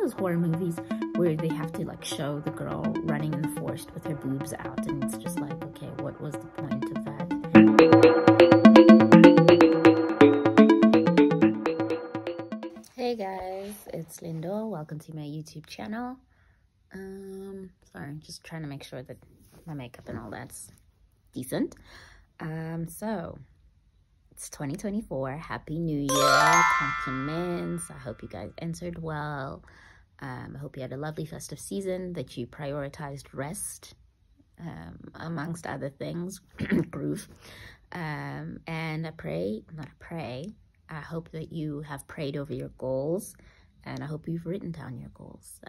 those horror movies where they have to like show the girl running in the forest with her boobs out, and it's just like, okay, what was the point of that? Hey guys, it's Lindo. Welcome to my YouTube channel. Sorry, just trying to make sure that my makeup and all that's decent. So it's 2024. Happy New Year. Compliments. I hope you guys entered well. I hope you had a lovely festive season, that you prioritized rest, amongst other things, groove. And I hope that you have prayed over your goals, and I hope you've written down your goals.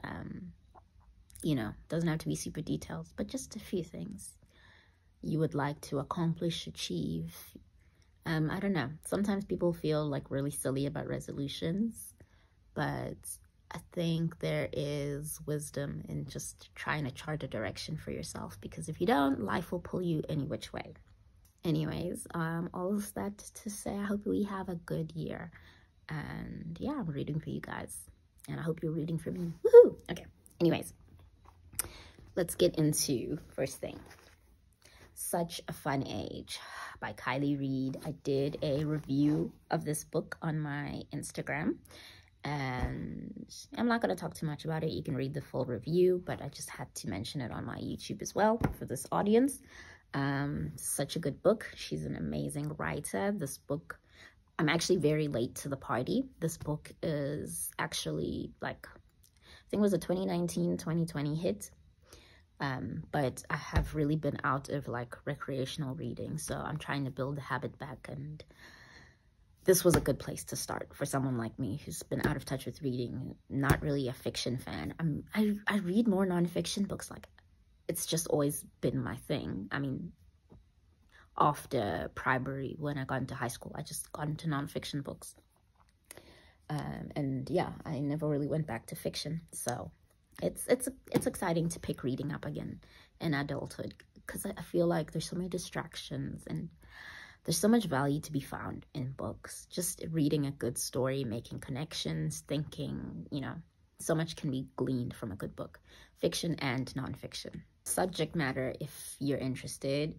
You know, doesn't have to be super detailed, but just a few things you would like to accomplish, achieve. I don't know. Sometimes people feel like really silly about resolutions, but I think there is wisdom in just trying to chart a direction for yourself, because if you don't, life will pull you any which way. Anyways, all of that to say, I hope we have a good year. And yeah, I'm rooting for you guys, and I hope you're rooting for me. Woohoo! Okay, anyways, let's get into first thing. Such a Fun Age by Reid. I did a review of this book on my Instagram, and I'm not going to talk too much about it. You can read the full review, but I just had to mention it on my YouTube as well for this audience. Such a good book. She's an amazing writer. This book, I'm actually very late to the party. This book is actually like, I think it was a 2019-2020 hit. But I have really been out of like recreational reading, so I'm trying to build the habit back, and this was a good place to start for someone like me who's been out of touch with reading, not really a fiction fan. I read more nonfiction books. Like, it's just always been my thing. I mean, after primary, when I got into high school, I just got into nonfiction books, and yeah, I never really went back to fiction. So it's exciting to pick reading up again in adulthood, because I feel like there's so many distractions and there's so much value to be found in books. Just reading a good story, making connections, thinking, you know, so much can be gleaned from a good book, fiction and nonfiction. Subject matter, if you're interested,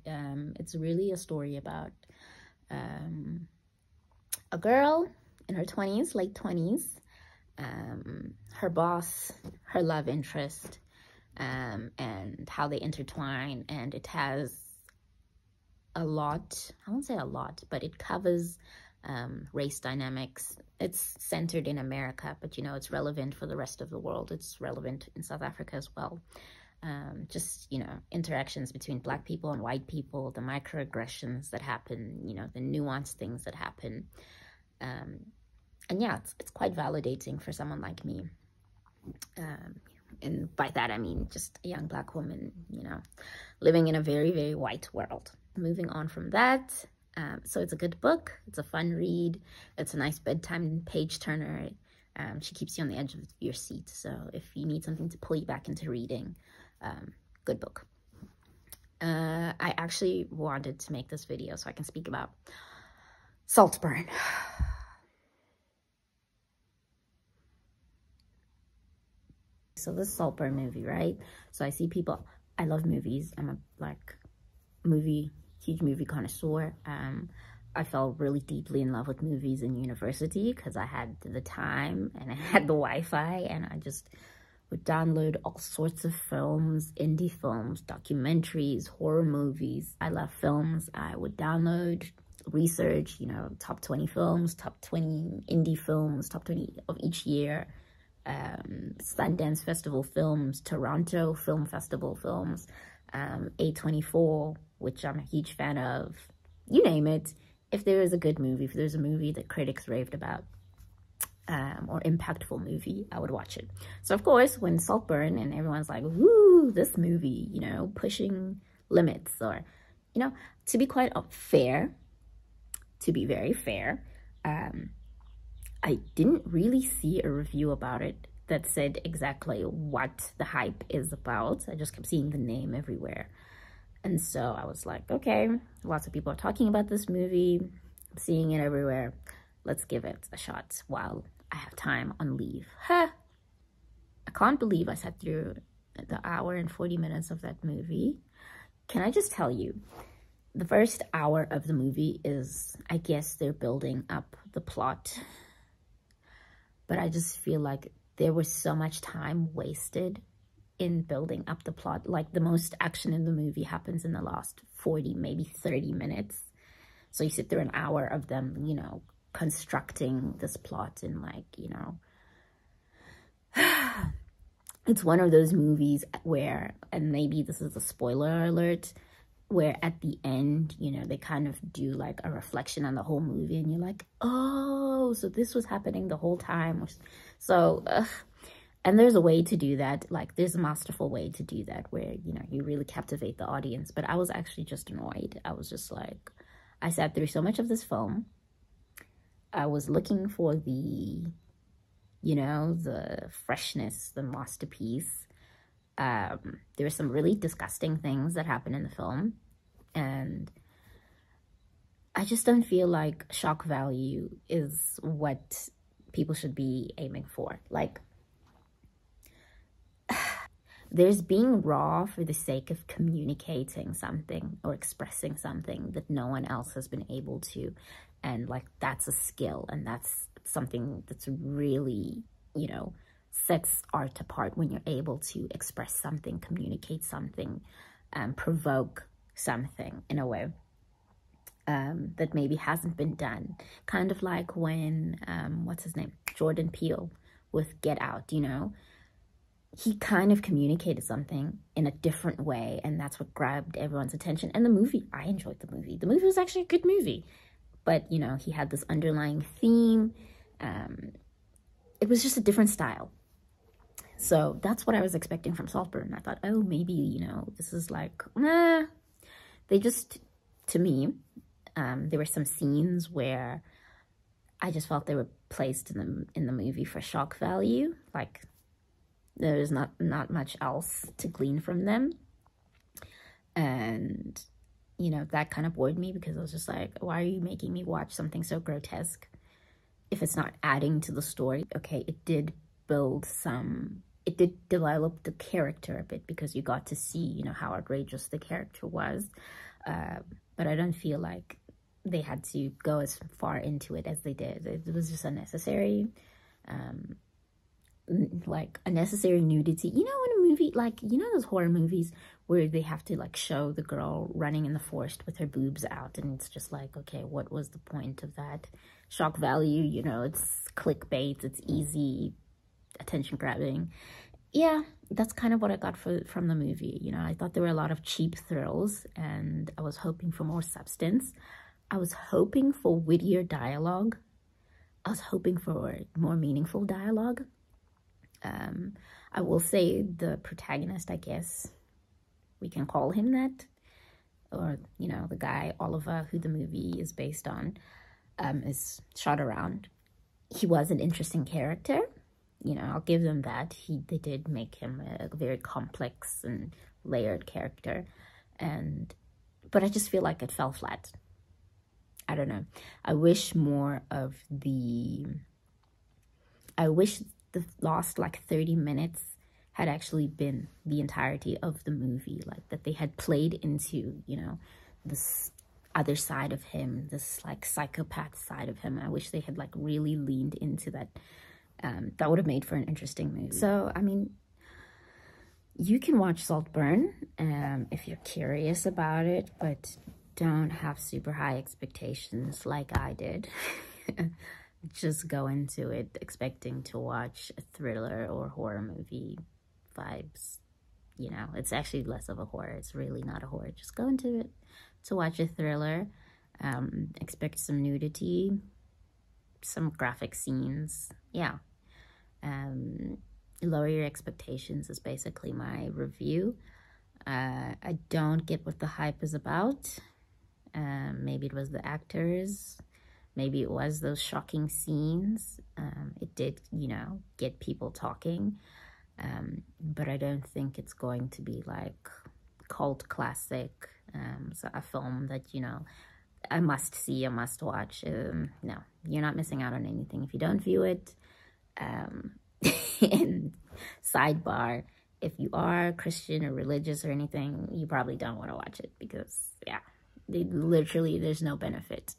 it's really a story about a girl in her 20s, late 20s, her boss, her love interest, and how they intertwine. And it has a lot, I won't say a lot, but it covers race dynamics. It's centered in America, but you know, it's relevant for the rest of the world. It's relevant in South Africa as well. Just, you know, interactions between Black people and white people, the microaggressions that happen, you know, the nuanced things that happen. And yeah, it's quite validating for someone like me. And by that, I mean just a young Black woman, you know, living in a very, very white world. Moving on from that, so it's a good book. It's a fun read. It's a nice bedtime page turner. She keeps you on the edge of your seat. So if you need something to pull you back into reading, good book. I actually wanted to make this video so I can speak about Saltburn. So this Saltburn movie, right? So I see people, I love movies. I'm a like huge movie connoisseur. I fell really deeply in love with movies in university because I had the time and I had the Wi-Fi, and I just would download all sorts of films, indie films, documentaries, horror movies. I love films. I would download, research, you know, top 20 films, top 20 indie films, top 20 of each year. Sundance Festival films, Toronto Film Festival films, A24, which I'm a huge fan of, you name it. If there is a good movie, if there's a movie that critics raved about, or impactful movie, I would watch it. So of course, when Saltburn and everyone's like, woo, this movie, you know, pushing limits, or, you know, to be quite fair, to be very fair, I didn't really see a review about it that said exactly what the hype is about. I just kept seeing the name everywhere. And so I was like, okay, lots of people are talking about this movie, I'm seeing it everywhere. Let's give it a shot while I have time on leave. Huh. can't believe I sat through the hour and 40 minutes of that movie. Can I just tell you, the first hour of the movie is, I guess they're building up the plot. But I just feel like there was so much time wasted in building up the plot. Like, the most action in the movie happens in the last 40, maybe 30 minutes. So you sit through an hour of them, you know, constructing this plot and, like, you know, it's one of those movies where, and maybe this is a spoiler alert, where at the end, you know, they kind of do like a reflection on the whole movie and you're like, oh, so this was happening the whole time. So, and there's a way to do that. Like, there's a masterful way to do that where, you know, you really captivate the audience. But I was actually just annoyed. I was just like, I sat through so much of this film. I was looking for the, you know, the freshness, the masterpiece. There were some really disgusting things that happened in the film, and I just don't feel like shock value is what people should be aiming for. Like, there's being raw for the sake of communicating something or expressing something that no one else has been able to, and like, that's a skill, and that's something that's really, you know, sets art apart when you're able to express something, communicate something, provoke something in a way that maybe hasn't been done. Kind of like when, what's his name? Jordan Peele with Get Out, you know? He kind of communicated something in a different way, and that's what grabbed everyone's attention. And the movie, I enjoyed the movie. The movie was actually a good movie. But, you know, he had this underlying theme. It was just a different style. So that's what I was expecting from Saltburn. I thought, oh, maybe, you know, this is like, nah. They just, to me, there were some scenes where I just felt they were placed in the movie for shock value. Like, there's not much else to glean from them. And, you know, that kind of bored me because I was just like, why are you making me watch something so grotesque if it's not adding to the story? Okay, it did build some, it did develop the character a bit because you got to see, you know, how outrageous the character was. But I don't feel like they had to go as far into it as they did. It was just unnecessary. Like, unnecessary nudity. You know, in a movie, like, you know those horror movies where they have to, like, show the girl running in the forest with her boobs out, and it's just like, okay, what was the point of that? Shock value, you know, it's clickbait, it's easy, attention grabbing. Yeah, that's kind of what I got from the movie. You know, I thought there were a lot of cheap thrills, and I was hoping for more substance. I was hoping for wittier dialogue. I was hoping for more meaningful dialogue. I will say the protagonist, I guess we can call him that, or, you know, the guy, Oliver, who the movie is based on, is shot around. He was an interesting character. You know, I'll give them that. They did make him a very complex and layered character. But I just feel like it fell flat. I don't know. I wish the last, like, 30 minutes had actually been the entirety of the movie. Like, that they had played into, you know, this other side of him, this, like, psychopath side of him. I wish they had, like, really leaned into that. That would have made for an interesting movie. So, I mean, you can watch Saltburn if you're curious about it, but don't have super high expectations like I did. Just go into it expecting to watch a thriller or horror movie vibes. You know, it's actually less of a horror. It's really not a horror. Just go into it to watch a thriller. Expect some nudity, some graphic scenes. Yeah. Lower your expectations is basically my review. I don't get what the hype is about. Maybe it was the actors. Maybe it was those shocking scenes. It did, you know, get people talking. But I don't think it's going to be like cult classic. So a film that, you know, I must see, a must watch. No, you're not missing out on anything if you don't view it. And sidebar, if you are Christian or religious or anything, you probably don't want to watch it because, yeah, there's no benefit.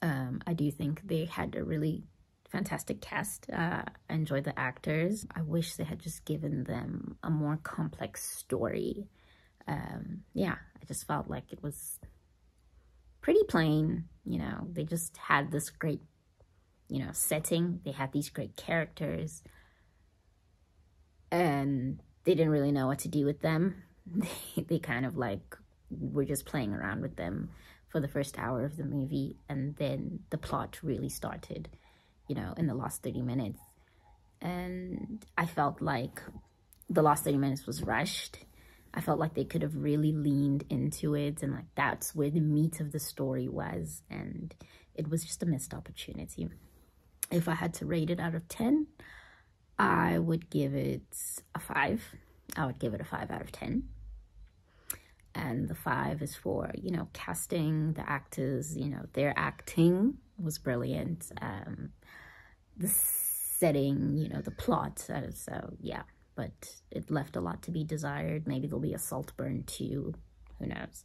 I do think they had a really fantastic cast. I enjoyed the actors. I wish they had just given them a more complex story. Yeah, I just felt like it was pretty plain. You know, they just had this great, you know, setting. They had these great characters, and they didn't really know what to do with them. They kind of like were just playing around with them for the first hour of the movie, and then the plot really started, you know, in the last 30 minutes. And I felt like the last 30 minutes was rushed. I felt like they could have really leaned into it, and like that's where the meat of the story was, and it was just a missed opportunity. If I had to rate it out of 10, I would give it a 5. I would give it a 5 out of 10. And the 5 is for, you know, casting, the actors, you know, their acting was brilliant. The setting, you know, the plot. So, yeah, but it left a lot to be desired. Maybe there'll be a Saltburn 2. Who knows?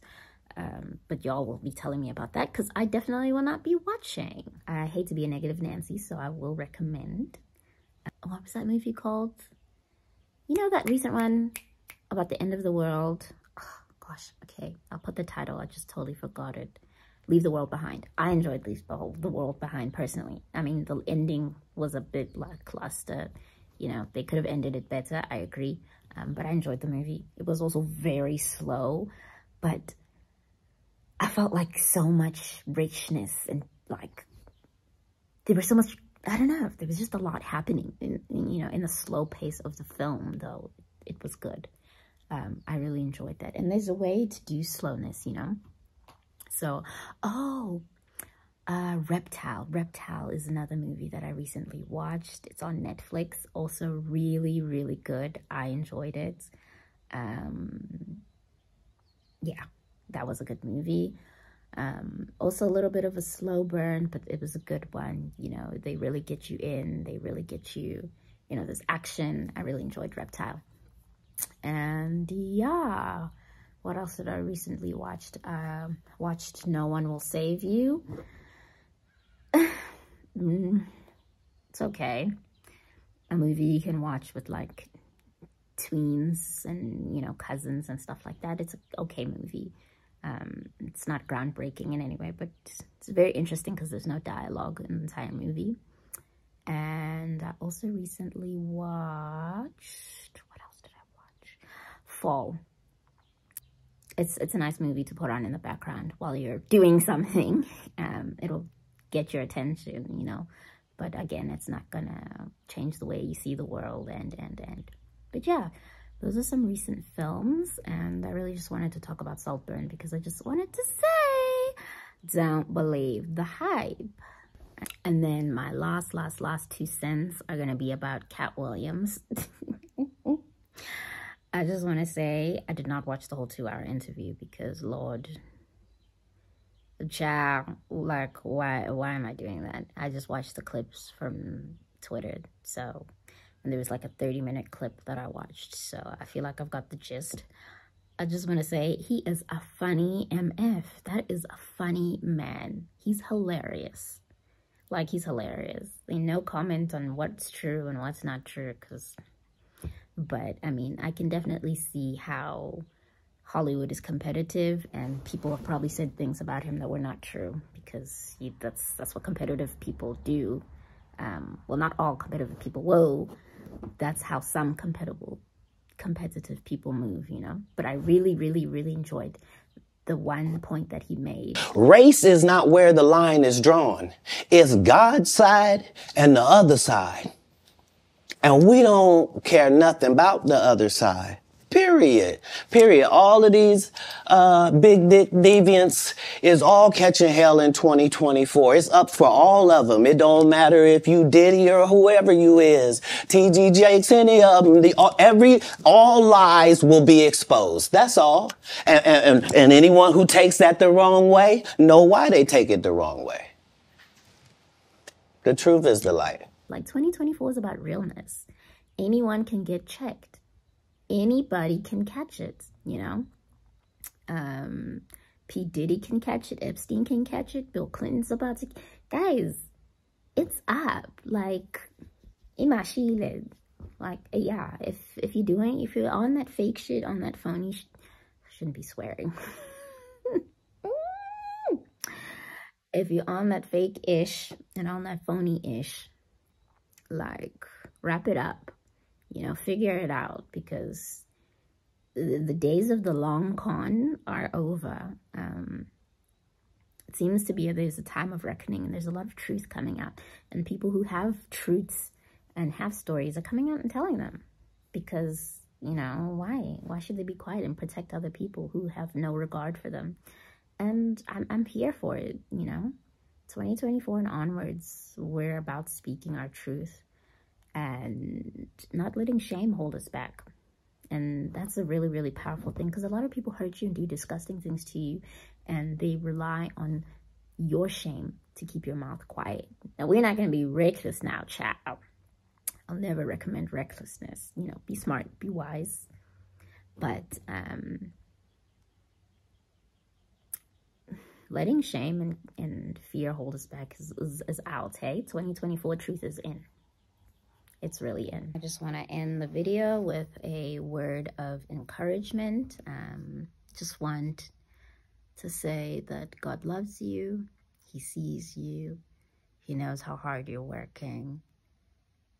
But y'all will be telling me about that because I definitely will not be watching. I hate to be a negative Nancy, so I will recommend. What was that movie called? You know, that recent one about the end of the world? Gosh, okay, I'll put the title. I just totally forgot it. Leave the World Behind. I enjoyed Leave the World Behind personally. I mean, the ending was a bit lackluster. You know, they could have ended it better. I agree. But I enjoyed the movie. It was also very slow, but I felt like so much richness and like there was so much, I don't know, there was just a lot happening in you know, in the slow pace of the film, though it was good. I really enjoyed that. And there's a way to do slowness, you know? So, Reptile. Reptile is another movie that I recently watched. It's on Netflix. Also really, really good. I enjoyed it. Yeah, that was a good movie. Also a little bit of a slow burn, but it was a good one. You know, they really get you in. They really get you, you know, there's action. I really enjoyed Reptile. And yeah, what else did I recently watch? Watched No One Will Save You. It's okay. A movie you can watch with like tweens and, you know, cousins and stuff like that. It's an okay movie. It's not groundbreaking in any way, but it's very interesting because there's no dialogue in the entire movie. And I also recently watched, what else did I watch? Fall. It's a nice movie to put on in the background while you're doing something. It'll get your attention, you know, but again, it's not gonna change the way you see the world but yeah, those are some recent films, and I really just wanted to talk about Saltburn because I just wanted to say, don't believe the hype. And then my last 2 cents are gonna be about Cat Williams. I just want to say I did not watch the whole 2-hour interview because, Lord, child, like, why am I doing that? I just watched the clips from Twitter. So, and there was like a 30-minute clip that I watched. So I feel like I've got the gist. I just want to say he is a funny MF. That is a funny man. He's hilarious. Like, he's hilarious. No comment on what's true and what's not true, but I mean, I can definitely see how Hollywood is competitive, and people have probably said things about him that were not true because that's what competitive people do. Well, not all competitive people. Whoa, that's how some competitive people move, you know. But I really, really, really enjoyed the one point that he made. Race is not where the line is drawn. It's God's side and the other side. And we don't care nothing about the other side. Period. Period. All of these big dick deviants is all catching hell in 2024. It's up for all of them. It don't matter if you Diddy or whoever you is. TG Jakes, any of them. All lies will be exposed. That's all. And anyone who takes that the wrong way, know why they take it the wrong way. The truth is the light. Like, 2024 is about realness. anyone can get checked. Anybody can catch it, you know. P. Diddy can catch it. Epstein can catch it. Bill Clinton's about to... Guys, it's up. Like, imagine, like, yeah, if you're on that fake shit, on that phony shouldn't be swearing. If you're on that fake-ish and on that phony-ish, like, wrap it up, you know, figure it out, because the days of the long con are over. It seems to be there's a time of reckoning, and there's a lot of truth coming out, and people who have truths and have stories are coming out and telling them, because, you know, why should they be quiet and protect other people who have no regard for them? And I'm here for it, you know. 2024 and onwards, we're about speaking our truth and not letting shame hold us back. And that's a really, really powerful thing, because a lot of people hurt you and do disgusting things to you, and they rely on your shame to keep your mouth quiet. Now, we're not going to be reckless now, child. I'll never recommend recklessness. You know, be smart, be wise. But letting shame and fear hold us back is out, hey? 2024 truth is in. It's really in. I just want to end the video with a word of encouragement. Just want to say that God loves you. He sees you. He knows how hard you're working.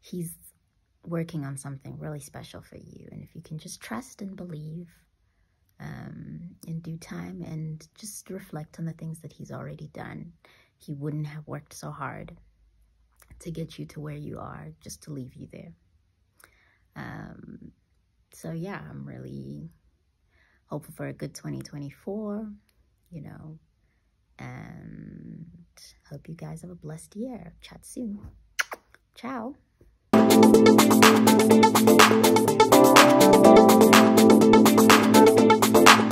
He's working on something really special for you. And if you can just trust and believe in due time and just reflect on the things that he's already done, he wouldn't have worked so hard to get you to where you are just to leave you there. So yeah, I'm really hopeful for a good 2024, you know, and hope you guys have a blessed year. Chat soon. Ciao.